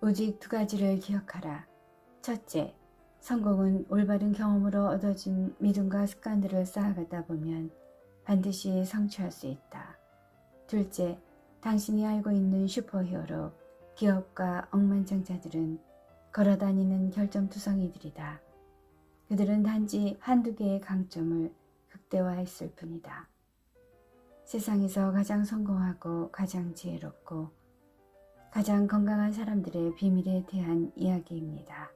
오직 두 가지를 기억하라. 첫째, 성공은 올바른 경험으로 얻어진 믿음과 습관들을 쌓아가다 보면 반드시 성취할 수 있다. 둘째, 당신이 알고 있는 슈퍼히어로, 기업과 억만장자들은 걸어다니는 결점투성이들이다. 그들은 단지 한두 개의 강점을 극대화했을 뿐이다. 세상에서 가장 성공하고 가장 지혜롭고 가장 건강한 사람들의 비밀에 대한 이야기입니다.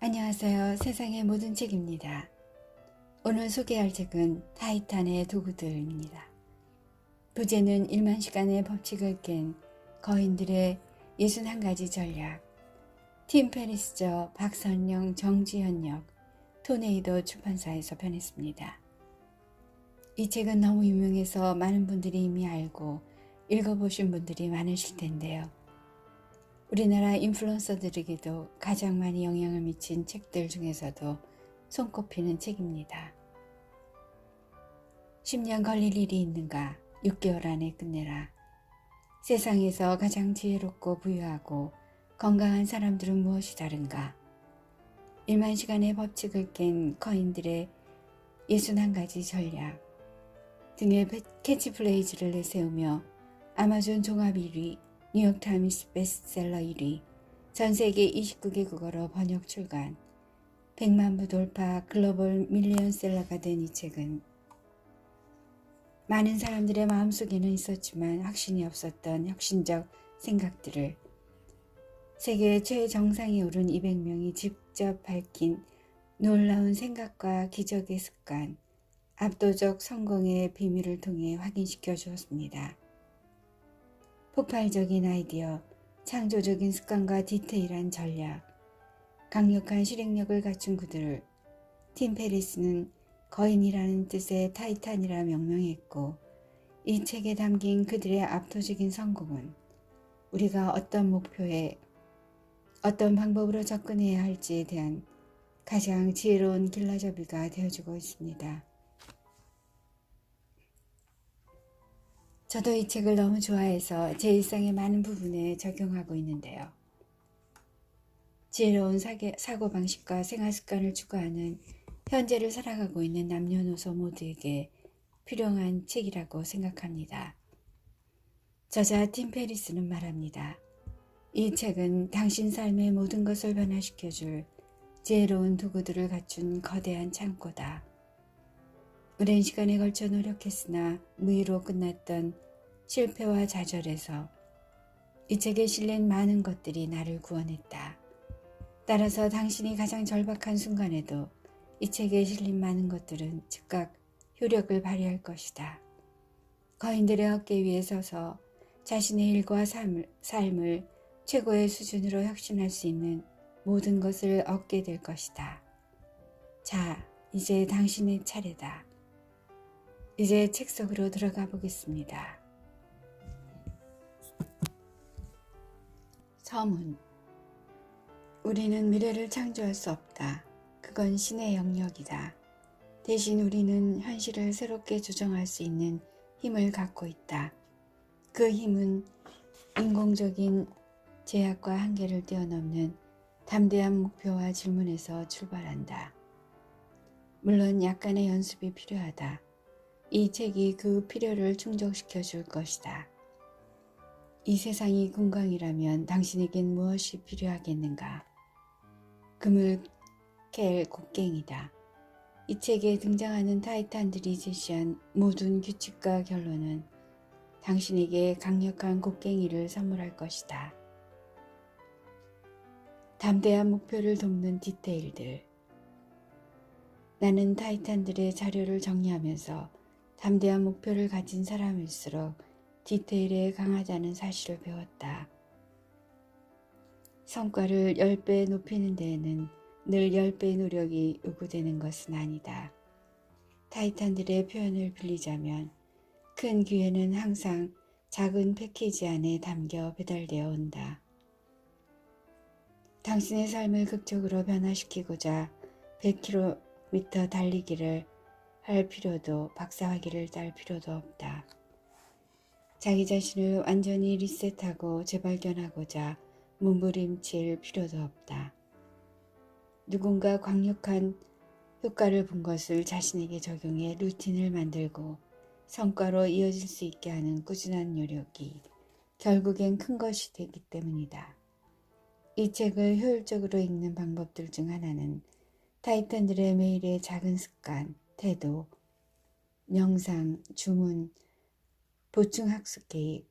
안녕하세요. 세상의 모든 책입니다. 오늘 소개할 책은 타이탄의 도구들입니다. 부제는 1만 시간의 법칙을 깬 거인들의 61가지 전략, 팀 페리스, 박선영, 정지현 역, 토네이도 출판사에서 펴냈습니다. 이 책은 너무 유명해서 많은 분들이 이미 알고 읽어보신 분들이 많으실 텐데요. 우리나라 인플루언서들에게도 가장 많이 영향을 미친 책들 중에서도 손꼽히는 책입니다. 10년 걸릴 일이 있는가? 6개월 안에 끝내라. 세상에서 가장 지혜롭고 부유하고 건강한 사람들은 무엇이 다른가? 1만 시간의 법칙을 깬 거인들의 61가지 전략 등의 캐치프레이즈를 내세우며 아마존 종합 1위, 뉴욕타임스 베스트셀러 1위, 전세계 29개국어로 번역 출간, 100만 부 돌파 글로벌 밀리언셀러가 된 이 책은 많은 사람들의 마음속에는 있었지만 확신이 없었던 혁신적 생각들을 세계 최정상에 오른 200명이 직접 밝힌 놀라운 생각과 기적의 습관, 압도적 성공의 비밀을 통해 확인시켜 주었습니다. 폭발적인 아이디어, 창조적인 습관과 디테일한 전략, 강력한 실행력을 갖춘 그들을 팀 페리스는 거인이라는 뜻의 타이탄이라 명명했고, 이 책에 담긴 그들의 압도적인 성공은 우리가 어떤 목표에 어떤 방법으로 접근해야 할지에 대한 가장 지혜로운 길라잡이가 되어주고 있습니다. 저도 이 책을 너무 좋아해서 제 일상의 많은 부분에 적용하고 있는데요. 지혜로운 사고방식과 생활습관을 추구하는 현재를 살아가고 있는 남녀노소 모두에게 필요한 책이라고 생각합니다. 저자 팀 페리스는 말합니다. 이 책은 당신 삶의 모든 것을 변화시켜줄 지혜로운 도구들을 갖춘 거대한 창고다. 오랜 시간에 걸쳐 노력했으나 무의로 끝났던 실패와 좌절에서 이 책에 실린 많은 것들이 나를 구원했다. 따라서 당신이 가장 절박한 순간에도 이 책에 실린 많은 것들은 즉각 효력을 발휘할 것이다. 거인들의 어깨 위에 서서 자신의 일과 삶을 최고의 수준으로 혁신할 수 있는 모든 것을 얻게 될 것이다. 자, 이제 당신의 차례다. 이제 책 속으로 들어가 보겠습니다. 서문. 우리는 미래를 창조할 수 없다. 그건 신의 영역이다. 대신 우리는 현실을 새롭게 조정할 수 있는 힘을 갖고 있다. 그 힘은 인공적인 제약과 한계를 뛰어넘는 담대한 목표와 질문에서 출발한다. 물론 약간의 연습이 필요하다. 이 책이 그 필요를 충족시켜 줄 것이다. 이 세상이 궁광이라면 당신에겐 무엇이 필요하겠는가? 금을 캘 곡괭이다. 이 책에 등장하는 타이탄들이 제시한 모든 규칙과 결론은 당신에게 강력한 곡괭이를 선물할 것이다. 담대한 목표를 돕는 디테일들. 나는 타이탄들의 자료를 정리하면서 담대한 목표를 가진 사람일수록 디테일에 강하다는 사실을 배웠다. 성과를 10배 높이는 데에는 늘 10배의 노력이 요구되는 것은 아니다. 타이탄들의 표현을 빌리자면 큰 기회는 항상 작은 패키지 안에 담겨 배달되어 온다. 당신의 삶을 극적으로 변화시키고자 100km 달리기를 할 필요도 박사학위를 딸 필요도 없다. 자기 자신을 완전히 리셋하고 재발견하고자 몸부림칠 필요도 없다. 누군가 강력한 효과를 본 것을 자신에게 적용해 루틴을 만들고 성과로 이어질 수 있게 하는 꾸준한 노력이 결국엔 큰 것이 되기 때문이다. 이 책을 효율적으로 읽는 방법들 중 하나는 타이탄들의 매일의 작은 습관, 태도, 명상, 주문, 보충 학습 계획,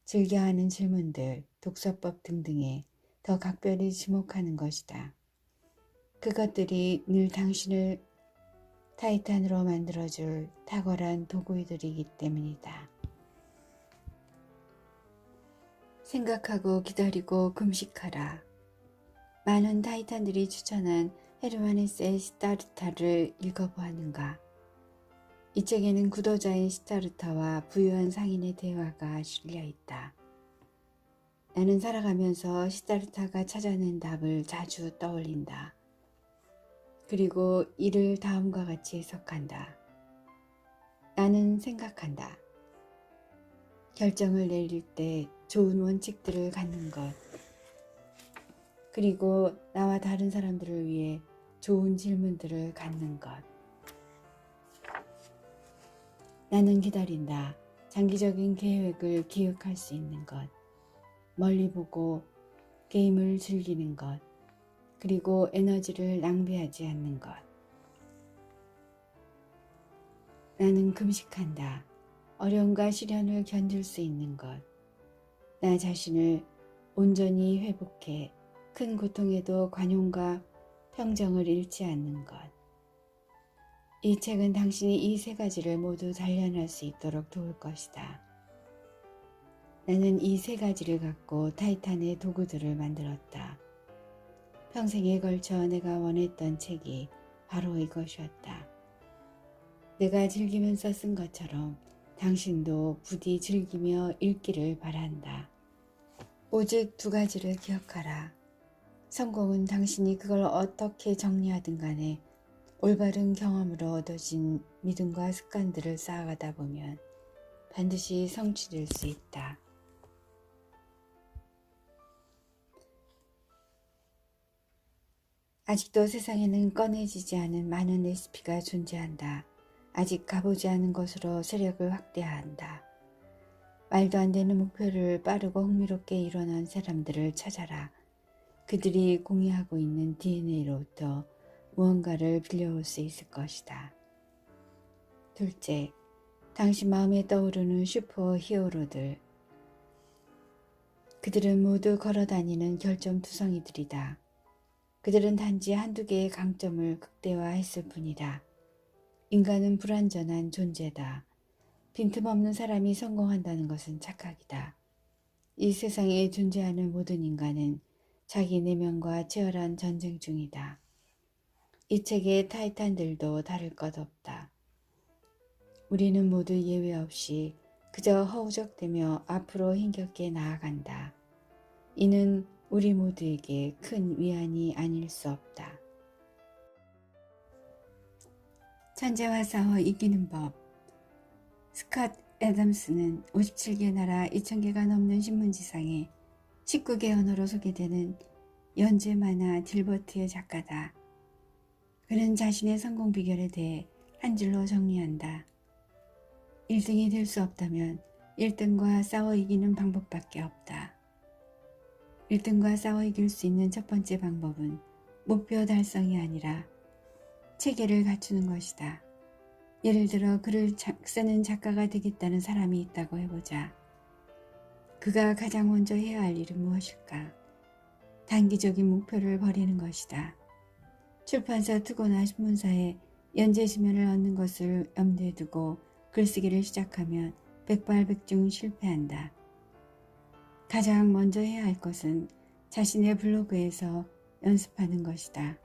즐겨하는 질문들, 독서법 등등에 더 각별히 지목하는 것이다. 그것들이 늘 당신을 타이탄으로 만들어줄 탁월한 도구들이기 때문이다. 생각하고 기다리고 금식하라. 많은 타이탄들이 추천한 헤르만 헤세의 시타르타를 읽어보았는가? 이 책에는 구도자인 시타르타와 부유한 상인의 대화가 실려있다. 나는 살아가면서 시타르타가 찾아낸 답을 자주 떠올린다. 그리고 이를 다음과 같이 해석한다. 나는 생각한다. 결정을 내릴 때 좋은 원칙들을 갖는 것. 그리고 나와 다른 사람들을 위해 좋은 질문들을 갖는 것. 나는 기다린다. 장기적인 계획을 기획할 수 있는 것. 멀리 보고 게임을 즐기는 것. 그리고 에너지를 낭비하지 않는 것. 나는 금식한다. 어려움과 시련을 견딜 수 있는 것. 나 자신을 온전히 회복해 큰 고통에도 관용과 평정을 잃지 않는 것. 이 책은 당신이 이 세 가지를 모두 단련할 수 있도록 도울 것이다. 나는 이 세 가지를 갖고 타이탄의 도구들을 만들었다. 평생에 걸쳐 내가 원했던 책이 바로 이것이었다. 내가 즐기면서 쓴 것처럼 당신도 부디 즐기며 읽기를 바란다. 오직 두 가지를 기억하라. 성공은 당신이 그걸 어떻게 정리하든 간에 올바른 경험으로 얻어진 믿음과 습관들을 쌓아가다 보면 반드시 성취될 수 있다. 아직도 세상에는 꺼내지지 않은 많은 레시피가 존재한다. 아직 가보지 않은 곳으로 세력을 확대해야 한다. 말도 안 되는 목표를 빠르고 흥미롭게 이뤄낸 사람들을 찾아라. 그들이 공유하고 있는 DNA로부터 무언가를 빌려올 수 있을 것이다. 둘째, 당신 마음에 떠오르는 슈퍼 히어로들. 그들은 모두 걸어다니는 결점투성이들이다. 그들은 단지 한두 개의 강점을 극대화했을 뿐이다. 인간은 불완전한 존재다. 빈틈없는 사람이 성공한다는 것은 착각이다. 이 세상에 존재하는 모든 인간은 자기 내면과 치열한 전쟁 중이다. 이 책의 타이탄들도 다를 것 없다. 우리는 모두 예외 없이 그저 허우적대며 앞으로 힘겹게 나아간다. 이는 우리 모두에게 큰 위안이 아닐 수 없다. 천재와 싸워 이기는 법. 스캇 애덤스는 57개 나라 2000개가 넘는 신문지상에 19개 언어로 소개되는 연재 만화 딜버트의 작가다. 그는 자신의 성공 비결에 대해 한 줄로 정리한다. 1등이 될 수 없다면 1등과 싸워 이기는 방법밖에 없다. 1등과 싸워 이길 수 있는 첫 번째 방법은 목표 달성이 아니라 체계를 갖추는 것이다. 예를 들어 글을 쓰는 작가가 되겠다는 사람이 있다고 해보자. 그가 가장 먼저 해야 할 일은 무엇일까? 단기적인 목표를 버리는 것이다. 출판사 투고나 신문사에 연재 지면을 얻는 것을 염두에 두고 글쓰기를 시작하면 백발백중 실패한다. 가장 먼저 해야 할 것은 자신의 블로그에서 연습하는 것이다.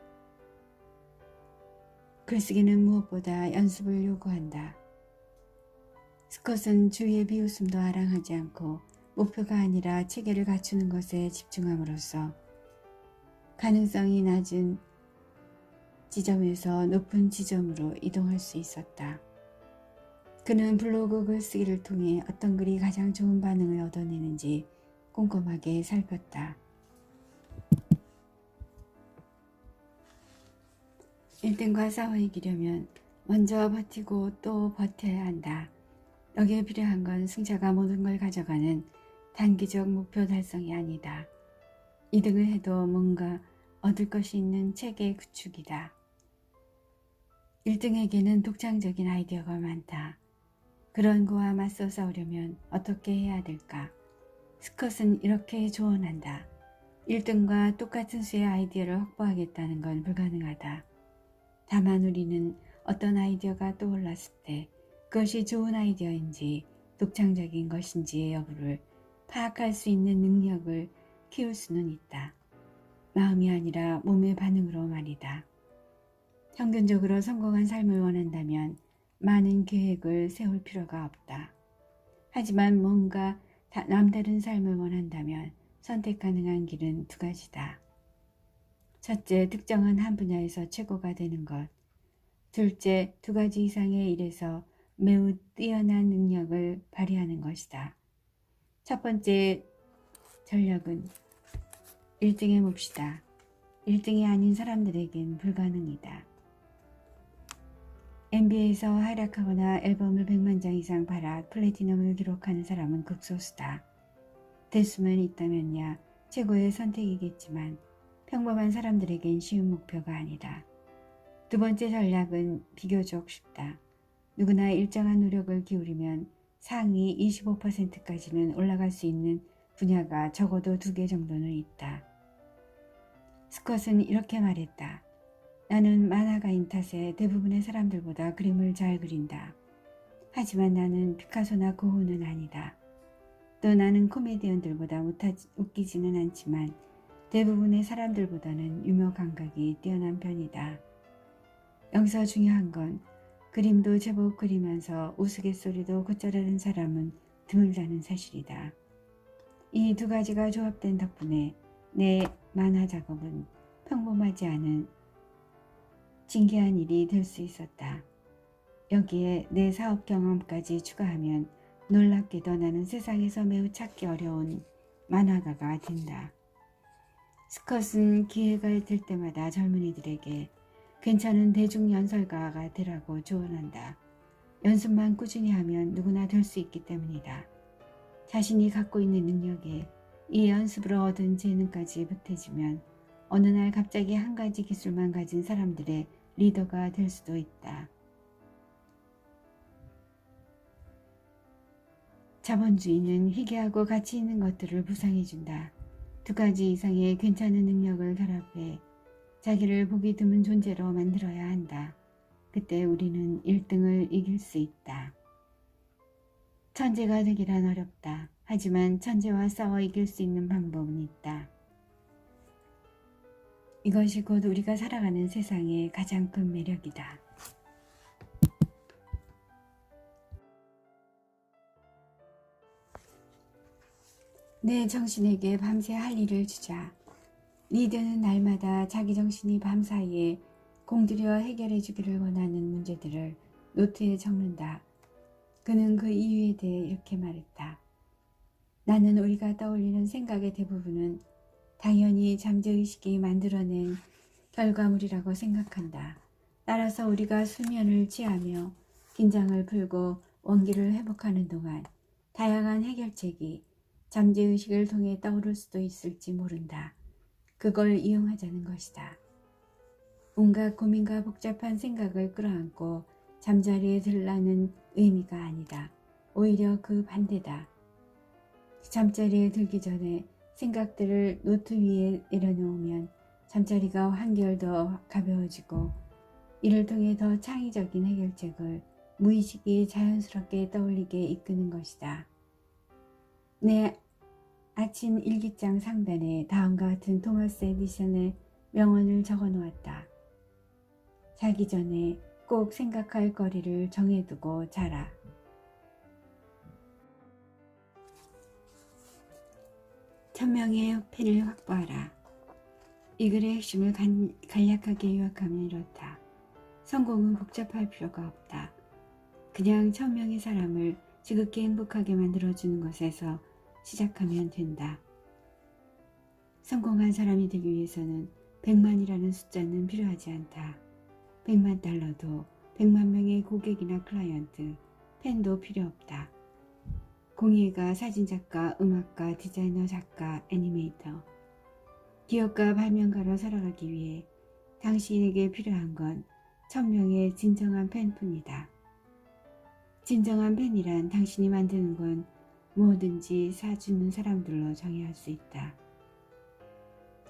글쓰기는 무엇보다 연습을 요구한다. 스콧은 주위의 비웃음도 아랑하지 않고 목표가 아니라 체계를 갖추는 것에 집중함으로써 가능성이 낮은 지점에서 높은 지점으로 이동할 수 있었다. 그는 블로그 글쓰기를 통해 어떤 글이 가장 좋은 반응을 얻어내는지 꼼꼼하게 살폈다. 1등과 싸워 이기려면 먼저 버티고 또 버텨야 한다. 여기에 필요한 건 승자가 모든 걸 가져가는 단기적 목표 달성이 아니다. 2등을 해도 뭔가 얻을 것이 있는 체계 구축이다. 1등에게는 독창적인 아이디어가 많다. 그런 거와 맞서 싸우려면 어떻게 해야 될까? 스컷은 이렇게 조언한다. 1등과 똑같은 수의 아이디어를 확보하겠다는 건 불가능하다. 다만 우리는 어떤 아이디어가 떠올랐을 때 그것이 좋은 아이디어인지 독창적인 것인지의 여부를 파악할 수 있는 능력을 키울 수는 있다. 마음이 아니라 몸의 반응으로 말이다. 평균적으로 성공한 삶을 원한다면 많은 계획을 세울 필요가 없다. 하지만 뭔가 남다른 삶을 원한다면 선택 가능한 길은 두 가지다. 첫째, 특정한 한 분야에서 최고가 되는 것. 둘째, 두 가지 이상의 일에서 매우 뛰어난 능력을 발휘하는 것이다. 첫 번째 전략은 1등에 mov시다. 1등이 아닌 사람들에겐 불가능이다. NBA에서 활약하거나 앨범을 100만 장 이상 팔아 플래티넘을 기록하는 사람은 극소수다. 될 수만 있다면야 최고의 선택이겠지만 평범한 사람들에겐 쉬운 목표가 아니다. 두 번째 전략은 비교적 쉽다. 누구나 일정한 노력을 기울이면 상위 25%까지는 올라갈 수 있는 분야가 적어도 2개 정도는 있다. 스컷은 이렇게 말했다. 나는 만화가인 탓에 대부분의 사람들보다 그림을 잘 그린다. 하지만 나는 피카소나 고흐는 아니다. 또 나는 코미디언들보다 웃기지는 않지만 대부분의 사람들보다는 유머 감각이 뛰어난 편이다. 여기서 중요한 건 그림도 제법 그리면서 우스갯소리도 곧잘하는 사람은 드물다는 사실이다. 이 두 가지가 조합된 덕분에 내 만화 작업은 평범하지 않은 진귀한 일이 될 수 있었다. 여기에 내 사업 경험까지 추가하면 놀랍게도 나는 세상에서 매우 찾기 어려운 만화가가 된다. 스컷은 기회가 될 때마다 젊은이들에게 괜찮은 대중연설가가 되라고 조언한다. 연습만 꾸준히 하면 누구나 될 수 있기 때문이다. 자신이 갖고 있는 능력에 이 연습으로 얻은 재능까지 보태지면 어느 날 갑자기 한 가지 기술만 가진 사람들의 리더가 될 수도 있다. 자본주의는 희귀하고 가치 있는 것들을 보상해준다. 두 가지 이상의 괜찮은 능력을 결합해 자기를 보기 드문 존재로 만들어야 한다. 그때 우리는 1등을 이길 수 있다. 천재가 되기란 어렵다. 하지만 천재와 싸워 이길 수 있는 방법은 있다. 이것이 곧 우리가 살아가는 세상의 가장 큰 매력이다. 내 정신에게 밤새 할 일을 주자. 리더는 날마다 자기 정신이 밤사이에 공들여 해결해 주기를 원하는 문제들을 노트에 적는다. 그는 그 이유에 대해 이렇게 말했다. 나는 우리가 떠올리는 생각의 대부분은 당연히 잠재의식이 만들어낸 결과물이라고 생각한다. 따라서 우리가 수면을 취하며 긴장을 풀고 원기를 회복하는 동안 다양한 해결책이 잠재의식을 통해 떠오를 수도 있을지 모른다. 그걸 이용하자는 것이다. 온갖 고민과 복잡한 생각을 끌어안고 잠자리에 들라는 의미가 아니다. 오히려 그 반대다. 잠자리에 들기 전에 생각들을 노트 위에 내려놓으면 잠자리가 한결 더 가벼워지고 이를 통해 더 창의적인 해결책을 무의식이 자연스럽게 떠올리게 이끄는 것이다. 내 아침 일기장 상단에 다음과 같은 토마스 에디슨의 명언을 적어 놓았다. 자기 전에 꼭 생각할 거리를 정해두고 자라. 천명의 펜을 확보하라. 이 글의 핵심을 간략하게 요약하면 이렇다. 성공은 복잡할 필요가 없다. 그냥 1000명의 사람을 지극히 행복하게 만들어주는 것에서 시작하면 된다. 성공한 사람이 되기 위해서는 100만이라는 숫자는 필요하지 않다. 100만 달러도 100만 명의 고객이나 클라이언트, 팬도 필요 없다. 공예가 사진작가, 음악가, 디자이너, 작가, 애니메이터, 기업가, 발명가로 살아가기 위해 당신에게 필요한 건 1000명의 진정한 팬뿐이다. 진정한 팬이란 당신이 만드는 건 뭐든지 사주는 사람들로 정의할 수 있다.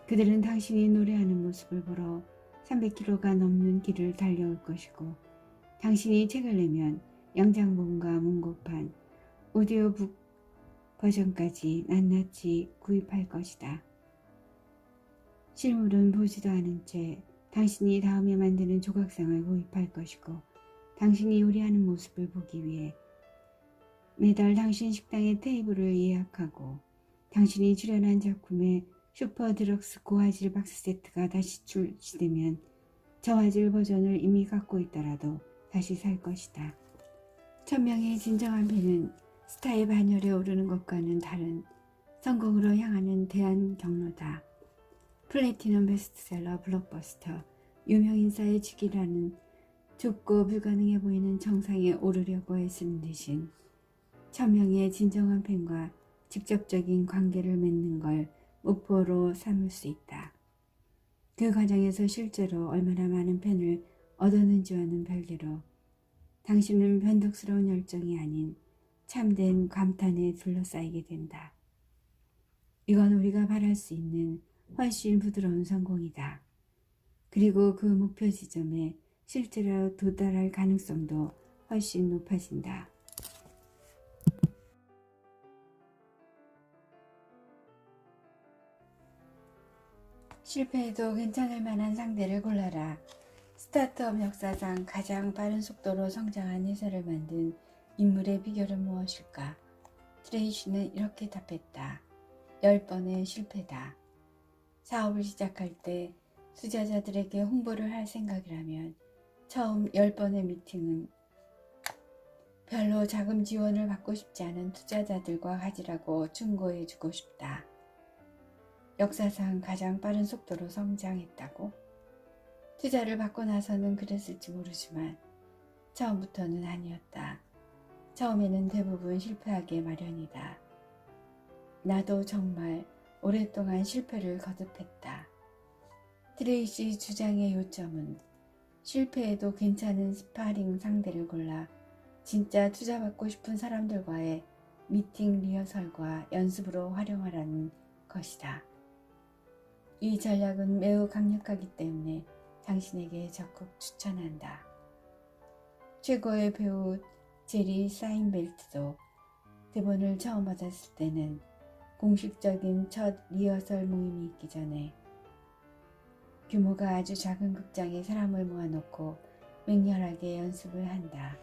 그들은 당신이 노래하는 모습을 보러 300km가 넘는 길을 달려올 것이고, 당신이 책을 내면 영장본과 문고판, 오디오북 버전까지 낱낱이 구입할 것이다. 실물은 보지도 않은 채 당신이 다음에 만드는 조각상을 구입할 것이고, 당신이 요리하는 모습을 보기 위해 매달 당신 식당의 테이블을 예약하고, 당신이 출연한 작품의 슈퍼 드럭스 고화질 박스 세트가 다시 출시되면 저화질 버전을 이미 갖고 있더라도 다시 살 것이다. 1000명의 진정한 팬은 스타의 반열에 오르는 것과는 다른 성공으로 향하는 대안 경로다. 플래티넘 베스트셀러 블록버스터, 유명인사의 직이라는 좁고 불가능해 보이는 정상에 오르려고 애쓰는 대신 1000명의 진정한 팬과 직접적인 관계를 맺는 걸 목표로 삼을 수 있다. 그 과정에서 실제로 얼마나 많은 팬을 얻었는지와는 별개로 당신은 변덕스러운 열정이 아닌 참된 감탄에 둘러싸이게 된다. 이건 우리가 바랄 수 있는 훨씬 부드러운 성공이다. 그리고 그 목표 지점에 실제로 도달할 가능성도 훨씬 높아진다. 실패해도 괜찮을 만한 상대를 골라라. 스타트업 역사상 가장 빠른 속도로 성장한 회사를 만든 인물의 비결은 무엇일까? 트레이시는 이렇게 답했다. 10번의 실패다. 사업을 시작할 때 투자자들에게 홍보를 할 생각이라면 처음 10번의 미팅은 별로 자금 지원을 받고 싶지 않은 투자자들과 가지라고 충고해주고 싶다. 역사상 가장 빠른 속도로 성장했다고? 투자를 받고 나서는 그랬을지 모르지만 처음부터는 아니었다. 처음에는 대부분 실패하게 마련이다. 나도 정말 오랫동안 실패를 거듭했다. 트레이시 주장의 요점은 실패해도 괜찮은 스파링 상대를 골라 진짜 투자받고 싶은 사람들과의 미팅 리허설과 연습으로 활용하라는 것이다. 이 전략은 매우 강력하기 때문에 당신에게 적극 추천한다. 최고의 배우 제리 사인벨트도 대본을 처음 받았을 때는 공식적인 첫 리허설 모임이 있기 전에 규모가 아주 작은 극장에 사람을 모아놓고 맹렬하게 연습을 한다.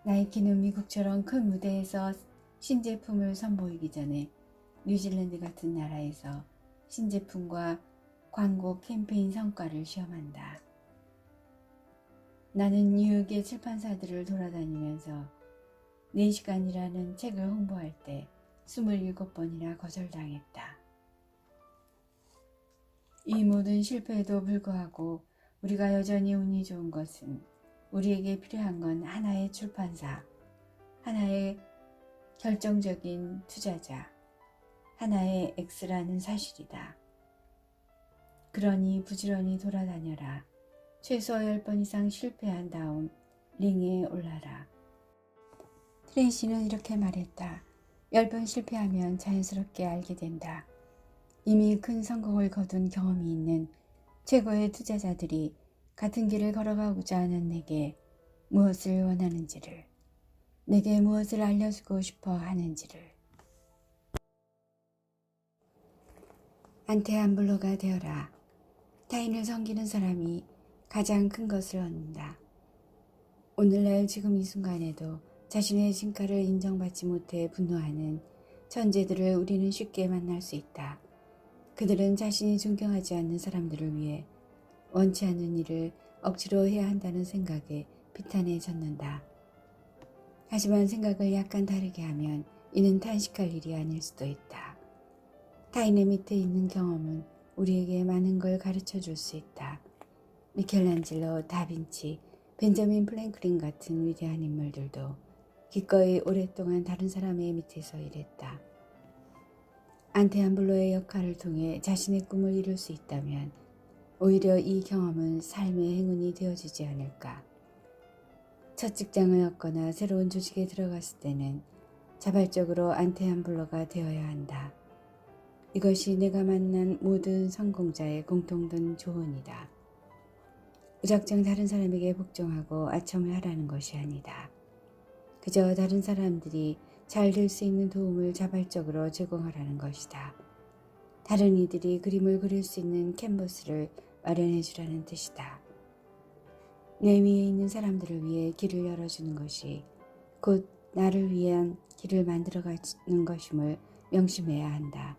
나이키는 미국처럼 큰 무대에서 신제품을 선보이기 전에 뉴질랜드 같은 나라에서 신제품과 광고 캠페인 성과를 시험한다. 나는 뉴욕의 출판사들을 돌아다니면서 4시간이라는 책을 홍보할 때 27번이나 거절당했다. 이 모든 실패에도 불구하고 우리가 여전히 운이 좋은 것은 우리에게 필요한 건 하나의 출판사, 하나의 결정적인 투자자, 하나의 X라는 사실이다. 그러니 부지런히 돌아다녀라. 최소 10번 이상 실패한 다음 링에 올라라. 트레이시는 이렇게 말했다. 10번 실패하면 자연스럽게 알게 된다. 이미 큰 성공을 거둔 경험이 있는 최고의 투자자들이 같은 길을 걸어가고자 하는 내게 무엇을 원하는지를, 내게 무엇을 알려주고 싶어 하는지를. 안테안블로가 되어라. 타인을 섬기는 사람이 가장 큰 것을 얻는다. 오늘날 지금 이 순간에도 자신의 진가를 인정받지 못해 분노하는 천재들을 우리는 쉽게 만날 수 있다. 그들은 자신이 존경하지 않는 사람들을 위해 원치 않는 일을 억지로 해야 한다는 생각에 비탄해졌는다. 하지만 생각을 약간 다르게 하면 이는 탄식할 일이 아닐 수도 있다. 타인의 밑에 있는 경험은 우리에게 많은 걸 가르쳐 줄 수 있다. 미켈란젤로, 다빈치, 벤자민 프랭클린 같은 위대한 인물들도 기꺼이 오랫동안 다른 사람의 밑에서 일했다. 안테안블로의 역할을 통해 자신의 꿈을 이룰 수 있다면 오히려 이 경험은 삶의 행운이 되어주지 않을까. 첫 직장을 얻거나 새로운 조직에 들어갔을 때는 자발적으로 안테안블로가 되어야 한다. 이것이 내가 만난 모든 성공자의 공통된 조언이다. 무작정 다른 사람에게 복종하고 아첨을 하라는 것이 아니다. 그저 다른 사람들이 잘 될 수 있는 도움을 자발적으로 제공하라는 것이다. 다른 이들이 그림을 그릴 수 있는 캔버스를 마련해 주라는 뜻이다. 내 위에 있는 사람들을 위해 길을 열어주는 것이 곧 나를 위한 길을 만들어가는 것임을 명심해야 한다.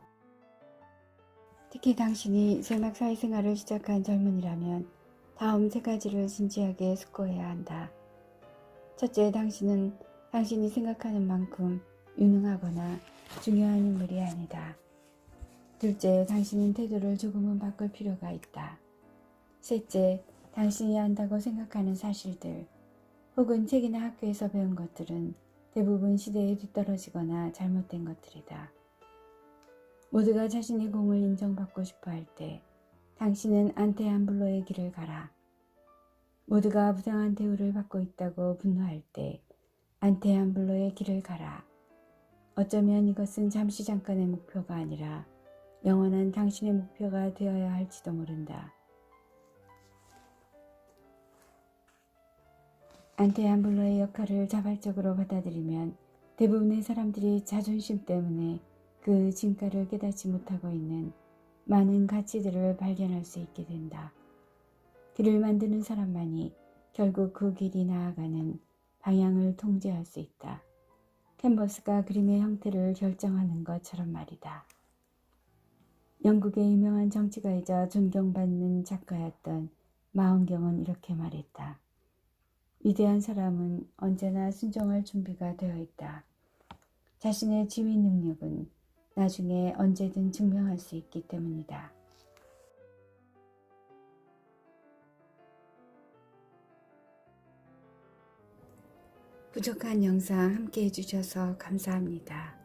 특히 당신이 새막 사회생활을 시작한 젊은이라면 다음 3가지를 진지하게 숙고해야 한다. 첫째, 당신은 당신이 생각하는 만큼 유능하거나 중요한 인물이 아니다. 둘째, 당신은 태도를 조금은 바꿀 필요가 있다. 셋째, 당신이 안다고 생각하는 사실들 혹은 책이나 학교에서 배운 것들은 대부분 시대에 뒤떨어지거나 잘못된 것들이다. 모두가 자신의 공을 인정받고 싶어 할 때 당신은 안테안블로의 길을 가라. 모두가 부당한 대우를 받고 있다고 분노할 때 안테안블로의 길을 가라. 어쩌면 이것은 잠시 잠깐의 목표가 아니라 영원한 당신의 목표가 되어야 할지도 모른다. 안테안블로의 역할을 자발적으로 받아들이면 대부분의 사람들이 자존심 때문에 그 진가를 깨닫지 못하고 있는 많은 가치들을 발견할 수 있게 된다. 길을 만드는 사람만이 결국 그 길이 나아가는 방향을 통제할 수 있다. 캔버스가 그림의 형태를 결정하는 것처럼 말이다. 영국의 유명한 정치가이자 존경받는 작가였던 마운경은 이렇게 말했다. 위대한 사람은 언제나 순종할 준비가 되어 있다. 자신의 지휘 능력은 나중에 언제든 증명할 수 있기 때문이다. 부족한 영상 함께 해주셔서 감사합니다.